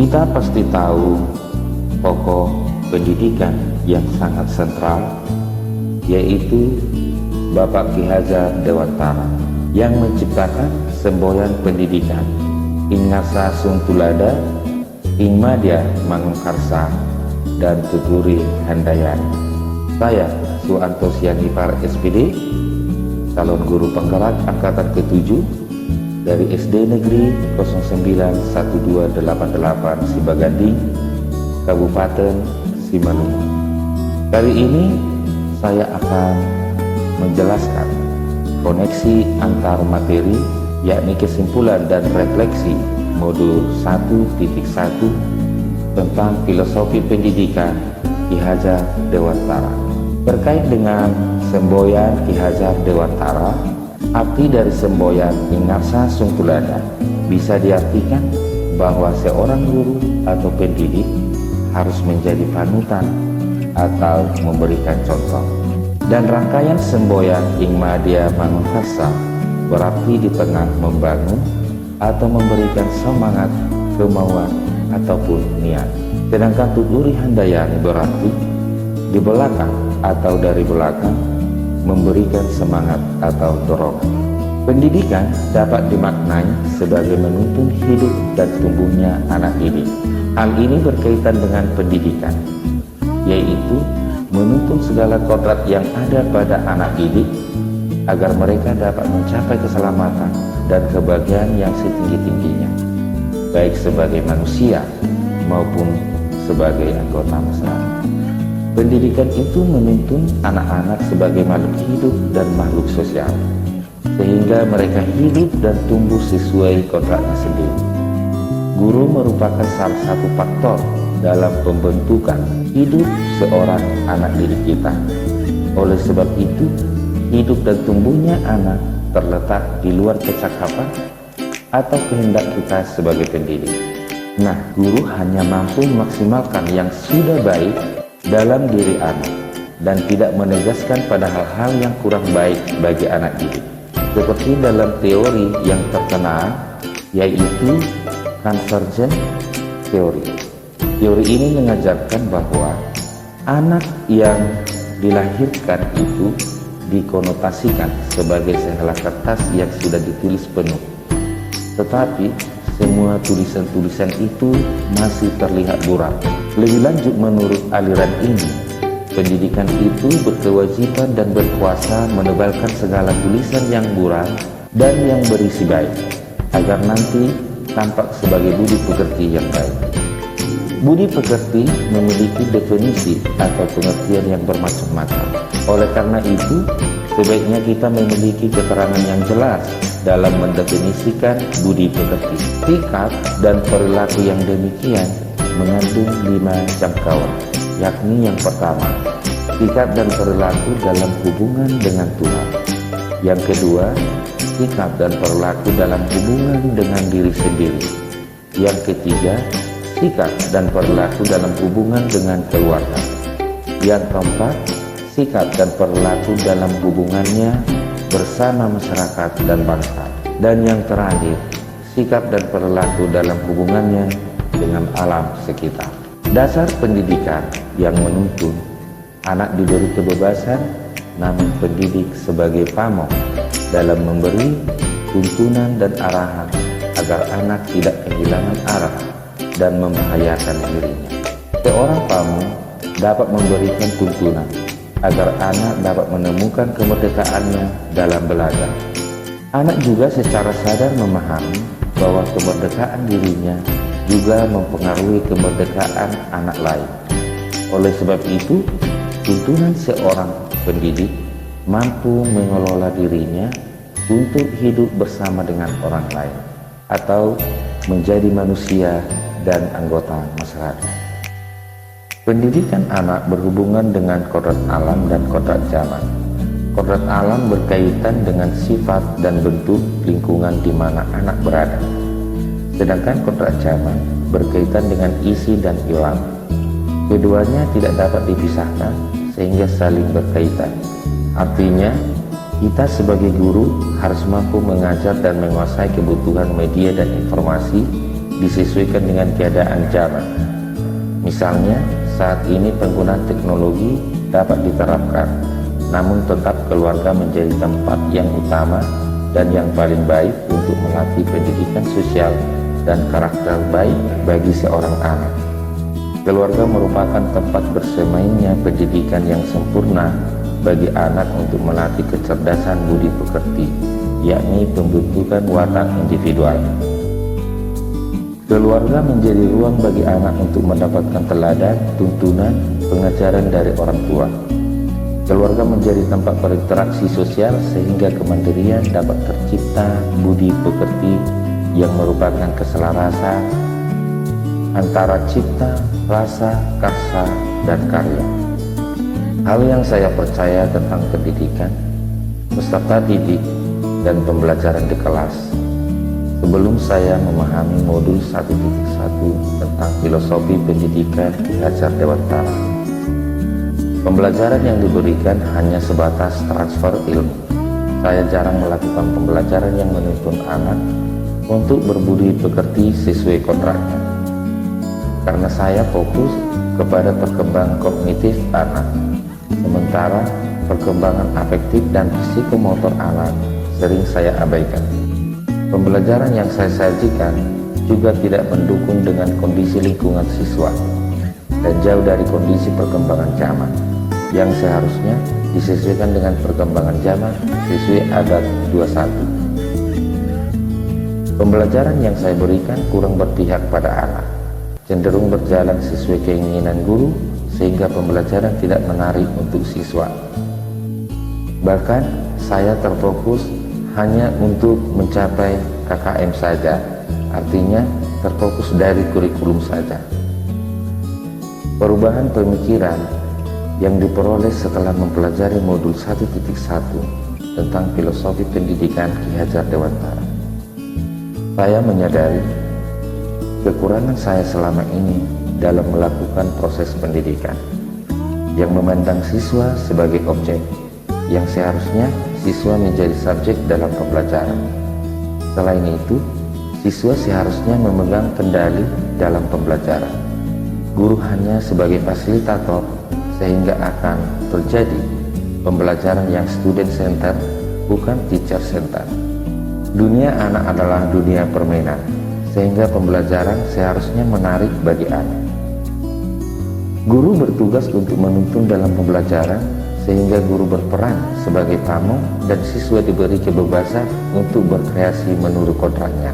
Kita pasti tahu pokok pendidikan yang sangat sentral, yaitu Bapak Ki Hajar Dewantara yang menciptakan semboyan pendidikan Ing Ngasa Sungtulada, Ing Madya Mangunkarsa, dan Tuturi Handayani. Saya Suanto Sianipar SPD, calon guru penggerak angkatan ke-7 dari SD Negeri 091288 Sibaganding, Kabupaten Simalungun. Kali ini saya akan menjelaskan koneksi antar materi, yakni kesimpulan dan refleksi modul 1.1 tentang filosofi pendidikan Ki Hajar Dewantara. Terkait dengan semboyan Ki Hajar Dewantara, arti dari semboyan Ing Ngasa Sungtulada bisa diartikan bahwa seorang guru atau pendidik harus menjadi panutan atau memberikan contoh. Dan rangkaian semboyan Ing Madya Mangunkarsa berarti di tengah membangun atau memberikan semangat, kemauan, ataupun niat. Sedangkan Tuturi Handayani berarti di belakang atau dari belakang memberikan semangat atau dorongan. Pendidikan dapat dimaknai sebagai menuntun hidup dan tumbuhnya anak didik. Hal ini berkaitan dengan pendidikan, yaitu menuntun segala kodrat yang ada pada anak didik agar mereka dapat mencapai keselamatan dan kebahagiaan yang setinggi-tingginya, baik sebagai manusia maupun sebagai anggota masyarakat. Pendidikan itu menuntun anak-anak sebagai makhluk hidup dan makhluk sosial, sehingga mereka hidup dan tumbuh sesuai kodratnya sendiri. Guru merupakan salah satu faktor dalam pembentukan hidup seorang anak didik kita. Oleh sebab itu, hidup dan tumbuhnya anak terletak di luar kecakapan atau kehendak kita sebagai pendidik. Nah, guru hanya mampu memaksimalkan yang sudah baik dalam diri anak dan tidak menegaskan pada hal-hal yang kurang baik bagi anak didik. Seperti dalam teori yang terkenal, yaitu Convergent Theory. Teori ini mengajarkan bahwa anak yang dilahirkan itu dikonotasikan sebagai sehelai kertas yang sudah ditulis penuh. Tetapi semua tulisan-tulisan itu masih terlihat buram. Lebih lanjut, menurut aliran ini, pendidikan itu berkewajiban dan berkuasa menebalkan segala tulisan yang buram dan yang berisi baik, agar nanti tampak sebagai budi pekerti yang baik. Budi pekerti memiliki definisi atau pengertian yang bermacam-macam. Oleh karena itu, sebaiknya kita memiliki keterangan yang jelas dalam mendefinisikan budi pekerti. Sikap dan perilaku yang demikian mengandung 5 jangkauan, yakni yang pertama, sikap dan perilaku dalam hubungan dengan Tuhan. Yang kedua, sikap dan perilaku dalam hubungan dengan diri sendiri. Yang ketiga, sikap dan perilaku dalam hubungan dengan keluarga. Yang keempat, sikap dan perilaku dalam hubungannya bersama masyarakat dan bangsa. Dan yang terakhir, sikap dan perilaku dalam hubungannya dengan alam sekitar. Dasar pendidikan yang menuntun anak diberi kebebasan, namun pendidik sebagai pamong dalam memberi tuntunan dan arahan agar anak tidak kehilangan arah dan membahayakan dirinya. Seorang pamong dapat memberikan tuntunan agar anak dapat menemukan kemerdekaannya dalam belajar. Anak juga secara sadar memahami bahwa kemerdekaan dirinya juga mempengaruhi kemerdekaan anak lain. Oleh sebab itu, tuntunan seorang pendidik mampu mengelola dirinya untuk hidup bersama dengan orang lain atau menjadi manusia dan anggota masyarakat. Pendidikan anak berhubungan dengan kodrat alam dan kodrat zaman. Kodrat alam berkaitan dengan sifat dan bentuk lingkungan di mana anak berada. Sedangkan kodrat zaman berkaitan dengan isi dan ilham. Keduanya tidak dapat dipisahkan sehingga saling berkaitan. Artinya, kita sebagai guru harus mampu mengajar dan menguasai kebutuhan media dan informasi disesuaikan dengan keadaan zaman. Misalnya, saat ini penggunaan teknologi dapat diterapkan, namun tetap keluarga menjadi tempat yang utama dan yang paling baik untuk melatih pendidikan sosial dan karakter baik bagi seorang anak. Keluarga merupakan tempat bermainnya pendidikan yang sempurna bagi anak untuk melatih kecerdasan budi pekerti, yakni pembentukan watak individual. Keluarga menjadi ruang bagi anak untuk mendapatkan teladan, tuntunan, pengajaran dari orang tua. Keluarga menjadi tempat berinteraksi sosial sehingga kemandirian dapat tercipta, budi pekerti yang merupakan keselarasan antara cipta, rasa, karsa, dan karya. Hal yang saya percaya tentang pendidikan, peserta didik, dan pembelajaran di kelas. Sebelum saya memahami modul 1.1 tentang filosofi pendidikan Ki Hajar Dewantara, pembelajaran yang diberikan hanya sebatas transfer ilmu. Saya jarang melakukan pembelajaran yang menuntun anak untuk berbudi pekerti sesuai kontraknya. Karena saya fokus kepada perkembangan kognitif anak, sementara perkembangan afektif dan psikomotor anak sering saya abaikan. Pembelajaran yang saya sajikan juga tidak mendukung dengan kondisi lingkungan siswa dan jauh dari kondisi perkembangan zaman yang seharusnya disesuaikan dengan perkembangan zaman sesuai abad 21. Pembelajaran yang saya berikan kurang berpihak pada anak, cenderung berjalan sesuai keinginan guru sehingga pembelajaran tidak menarik untuk siswa. Bahkan saya terfokus hanya untuk mencapai KKM saja, artinya terfokus dari kurikulum saja. Perubahan pemikiran yang diperoleh setelah mempelajari modul 1.1 tentang filosofi pendidikan Ki Hajar Dewantara. Saya menyadari kekurangan saya selama ini dalam melakukan proses pendidikan yang memandang siswa sebagai objek, yang seharusnya siswa menjadi subjek dalam pembelajaran. Selain itu, siswa seharusnya memegang kendali dalam pembelajaran. Guru hanya sebagai fasilitator sehingga akan terjadi pembelajaran yang student center, bukan teacher center. Dunia anak adalah dunia permainan, sehingga pembelajaran seharusnya menarik bagi anak. Guru bertugas untuk menuntun dalam pembelajaran, sehingga guru berperan sebagai tamu dan siswa diberi kebebasan untuk berkreasi menurut kontraknya.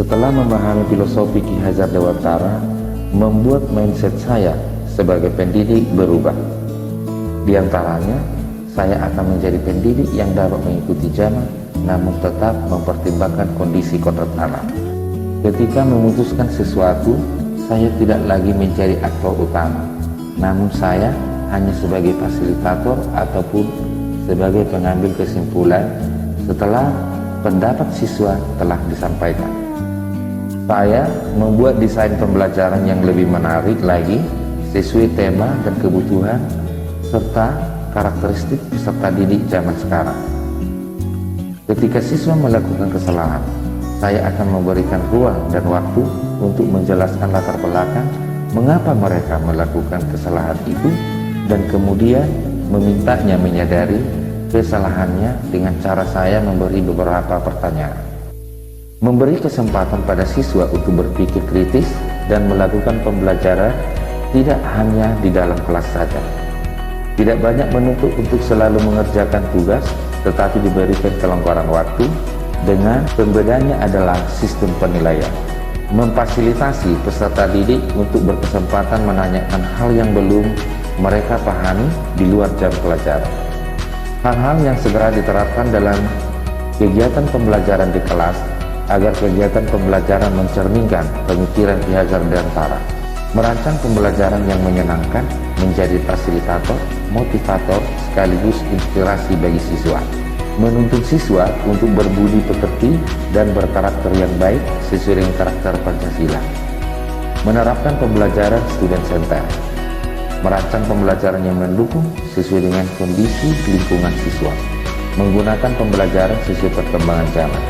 Setelah memahami filosofi Ki Hajar Dewantara, membuat mindset saya sebagai pendidik berubah. Di antaranya, saya akan menjadi pendidik yang dapat mengikuti zaman, namun tetap mempertimbangkan kondisi kontrak anak. Ketika memutuskan sesuatu, saya tidak lagi menjadi aktor utama, namun saya hanya sebagai fasilitator ataupun sebagai pengambil kesimpulan setelah pendapat siswa telah disampaikan. Saya membuat desain pembelajaran yang lebih menarik lagi sesuai tema dan kebutuhan serta karakteristik peserta didik zaman sekarang. Ketika siswa melakukan kesalahan, saya akan memberikan ruang dan waktu untuk menjelaskan latar belakang mengapa mereka melakukan kesalahan itu, dan kemudian memintanya menyadari kesalahannya dengan cara saya memberi beberapa pertanyaan. Memberi kesempatan pada siswa untuk berpikir kritis dan melakukan pembelajaran tidak hanya di dalam kelas saja. Tidak banyak menuntut untuk selalu mengerjakan tugas, tetapi diberikan kelonggaran waktu. Dengan pembedanya adalah sistem penilaian. Memfasilitasi peserta didik untuk berkesempatan menanyakan hal yang belum mereka pahami di luar jam pelajaran. Hal-hal yang segera diterapkan dalam kegiatan pembelajaran di kelas agar kegiatan pembelajaran mencerminkan pemikiran Ki Hajar Dewantara. Merancang pembelajaran yang menyenangkan, menjadi fasilitator, motivator, sekaligus inspirasi bagi siswa. Menuntun siswa untuk berbudi pekerti dan berkarakter yang baik sesuai dengan karakter Pancasila. Menerapkan pembelajaran student center. Merancang pembelajaran yang mendukung sesuai dengan kondisi lingkungan siswa. Menggunakan pembelajaran sesuai perkembangan zaman,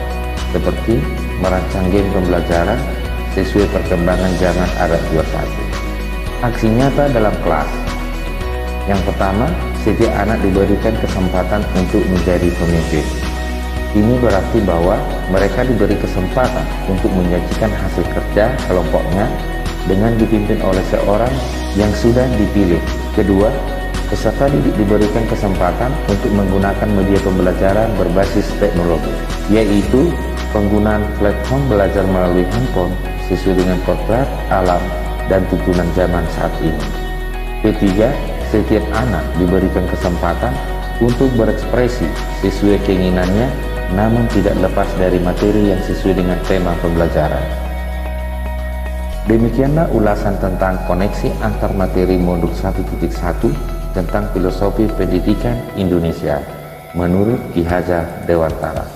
seperti merancang game pembelajaran sesuai perkembangan zaman abad 21. Aksi nyata dalam kelas. Yang pertama, setiap anak diberikan kesempatan untuk menjadi pemimpin. Ini berarti bahwa mereka diberi kesempatan untuk menyajikan hasil kerja kelompoknya dengan dipimpin oleh seorang yang sudah dipilih. Kedua, peserta didik diberikan kesempatan untuk menggunakan media pembelajaran berbasis teknologi, yaitu penggunaan platform belajar melalui handphone sesuai dengan kodrat alam dan tuntunan zaman saat ini. Ketiga, setiap anak diberikan kesempatan untuk berekspresi sesuai keinginannya, namun tidak lepas dari materi yang sesuai dengan tema pembelajaran. Demikianlah ulasan tentang koneksi antar materi modul 1.1 tentang filosofi pendidikan Indonesia menurut Ki Hajar Dewantara.